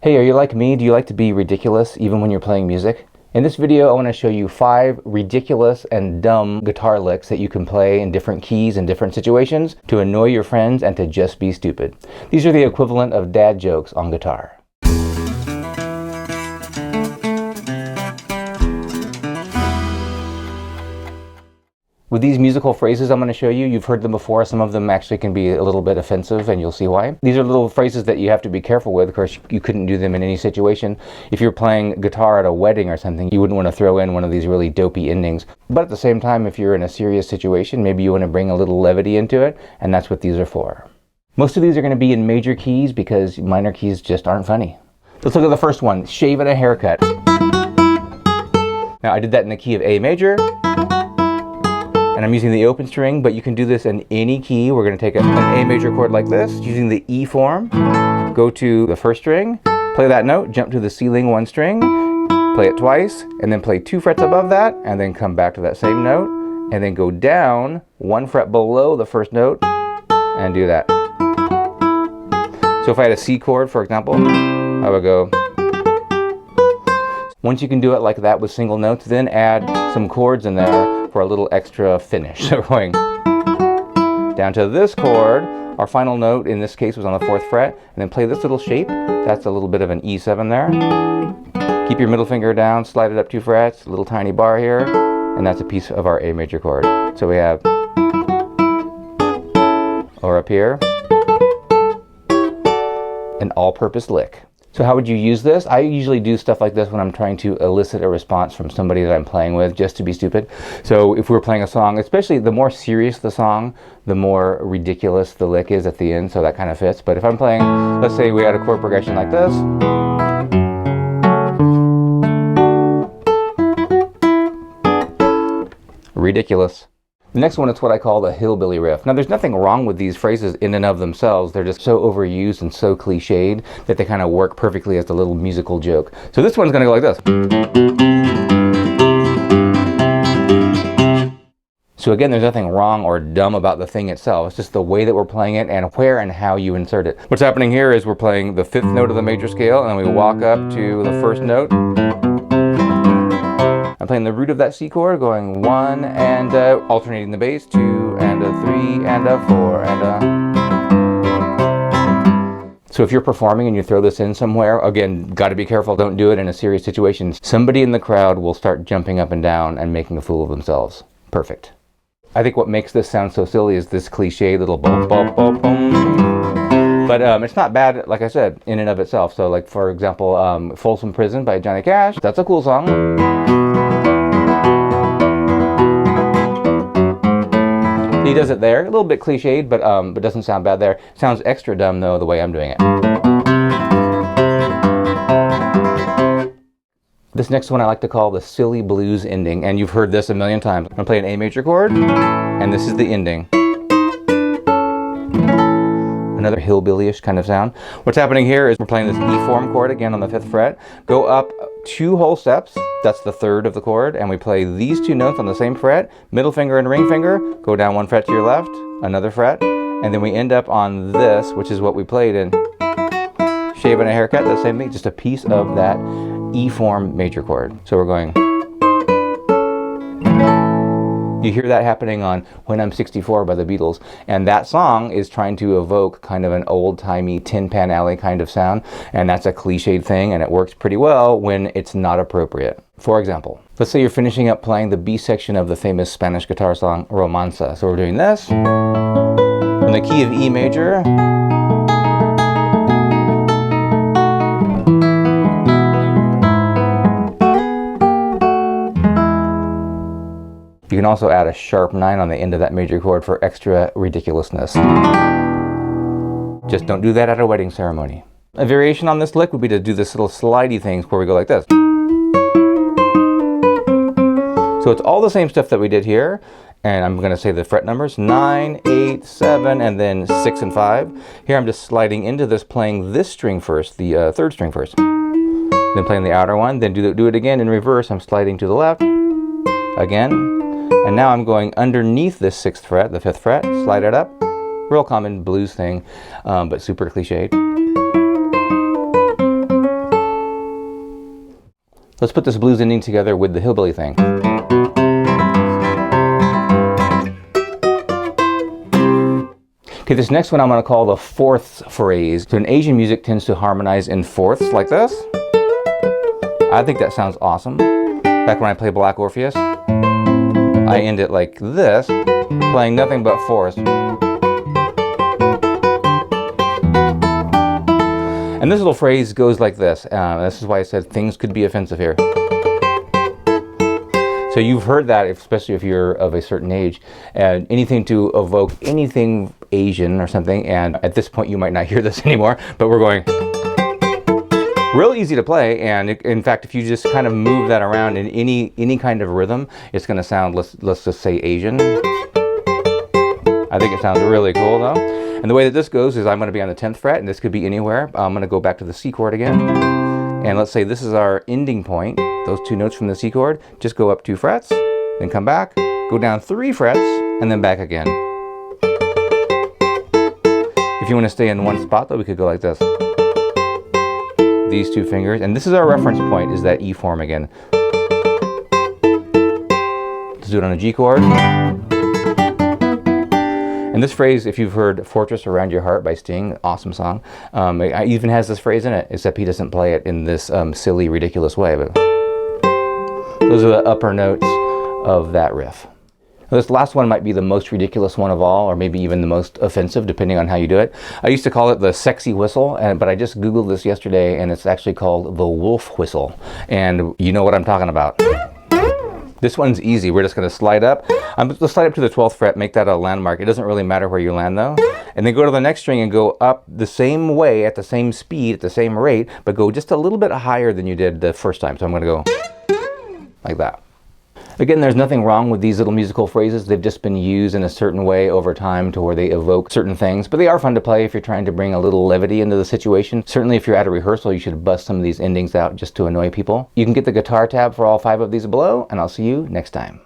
Hey, are you like me? Do you like to be ridiculous even when you're playing music? In this video, I want to show you 5 ridiculous and dumb guitar licks that you can play in different keys and different situations to annoy your friends and to just be stupid. These are the equivalent of dad jokes on guitar. With these musical phrases I'm going to show you, you've heard them before. Some of them actually can be a little bit offensive, and you'll see why. These are little phrases that you have to be careful with. Of course, you couldn't do them in any situation. If you're playing guitar at a wedding or something, you wouldn't want to throw in one of these really dopey endings. But at the same time, if you're in a serious situation, maybe you want to bring a little levity into it, and that's what these are for. Most of these are going to be in major keys because minor keys just aren't funny. Let's look at the first one, shaving a haircut. Now, I did that in the key of A major. And I'm using the open string, but you can do this in any key. We're going to take an A major chord like this, using the E form, go to the first string, play that note, jump to the ceiling 1 string, play it twice, and then play 2 frets above that, and then come back to that same note, and then go down 1 fret below the first note, and do that. So if I had a C chord, for example, I would go. Once you can do it like that with single notes, then add some chords in there for a little extra finish. So we're going down to this chord. Our final note in this case was on the 4th fret, and then play this little shape. That's a little bit of an E7 there. Keep your middle finger down, slide it up 2 frets, a little tiny bar here, and that's a piece of our A major chord. So we have, or up here, an all-purpose lick. So how would you use this? I usually do stuff like this when I'm trying to elicit a response from somebody that I'm playing with, just to be stupid. So if we're playing a song, especially the more serious the song, the more ridiculous the lick is at the end, so that kind of fits. But if I'm playing, let's say we had a chord progression like this. Ridiculous. The next one is what I call the Hillbilly Riff. Now, there's nothing wrong with these phrases in and of themselves. They're just so overused and so cliched that they kind of work perfectly as a little musical joke. So this one's going to go like this. So again, there's nothing wrong or dumb about the thing itself. It's just the way that we're playing it and where and how you insert it. What's happening here is we're playing the 5th note of the major scale, and then we walk up to the 1st note. I'm playing the root of that C chord, going 1 and alternating the bass, 2 and a 3 and a 4 and a. So if you're performing and you throw this in somewhere, again, got to be careful. Don't do it in a serious situation. Somebody in the crowd will start jumping up and down and making a fool of themselves. Perfect. I think what makes this sound so silly is this cliche little boom, boom, boom, boom. But it's not bad, like I said, in and of itself. So like, for example, Folsom Prison by Johnny Cash. That's a cool song. He does it there, a little bit cliched, but doesn't sound bad there. Sounds extra dumb though, the way I'm doing it. This next one I like to call the silly blues ending, and you've heard this a million times. I'm gonna play an A major chord, and this is the ending. Another hillbilly-ish kind of sound. What's happening here is we're playing this E form chord again on the 5th fret. Go up 2 whole steps, that's the 3rd of the chord, and we play these 2 notes on the same fret, middle finger and ring finger, go down 1 fret to your left, another fret, and then we end up on this, which is what we played in Shaving a Haircut, the same thing, just a piece of that E form major chord. So we're going. You hear that happening on When I'm 64 by the Beatles, and that song is trying to evoke kind of an old-timey Tin Pan Alley kind of sound, and that's a cliched thing, and it works pretty well when it's not appropriate. For example, let's say you're finishing up playing the B section of the famous Spanish guitar song Romanza. So we're doing this in the key of E major. You can also add a sharp 9 on the end of that major chord for extra ridiculousness. Just don't do that at a wedding ceremony. A variation on this lick would be to do this little slidey thing where we go like this. So it's all the same stuff that we did here, and I'm going to say the fret numbers, 9, 8, 7, and then 6 and 5. Here I'm just sliding into this, playing this string first, the 3rd string first. Then playing the outer one, then do it again in reverse. I'm sliding to the left, again. And now I'm going underneath this 6th fret, the 5th fret, slide it up. Real common blues thing, but super cliched. Let's put this blues ending together with the hillbilly thing. Okay, this next one I'm going to call the fourths phrase. So in Asian music tends to harmonize in fourths like this. I think that sounds awesome. Back when I play Black Orpheus, I end it like this, playing nothing but fourths. And this little phrase goes like this. This is why I said things could be offensive here. So you've heard that, especially if you're of a certain age, and anything to evoke anything Asian or something, and at this point you might not hear this anymore, but we're going real easy to play, and in fact if you just kind of move that around in any kind of rhythm, it's going to sound, let's just say Asian. I think it sounds really cool though. And the way that this goes is I'm going to be on the 10th fret, and this could be anywhere. I'm going to go back to the C chord again, and let's say this is our ending point. Those two notes from the C chord, just go up 2 frets, then come back, go down 3 frets, and then back again. If you want to stay in one spot though, we could go like this. These 2 fingers, and this is our reference point, is that E form again. Let's do it on a G chord. And this phrase, if you've heard Fortress Around Your Heart by Sting, awesome song, it even has this phrase in it, except he doesn't play it in this silly, ridiculous way. But those are the upper notes of that riff. Now, this last one might be the most ridiculous one of all, or maybe even the most offensive, depending on how you do it. I used to call it the sexy whistle, but I just Googled this yesterday, and it's actually called the wolf whistle. And you know what I'm talking about. This one's easy. We're just going to slide up. Let's slide up to the 12th fret, make that a landmark. It doesn't really matter where you land though. And then go to the next string and go up the same way, at the same speed, at the same rate, but go just a little bit higher than you did the first time. So I'm going to go like that. Again, there's nothing wrong with these little musical phrases. They've just been used in a certain way over time to where they evoke certain things, but they are fun to play if you're trying to bring a little levity into the situation. Certainly if you're at a rehearsal, you should bust some of these endings out just to annoy people. You can get the guitar tab for all 5 of these below, and I'll see you next time.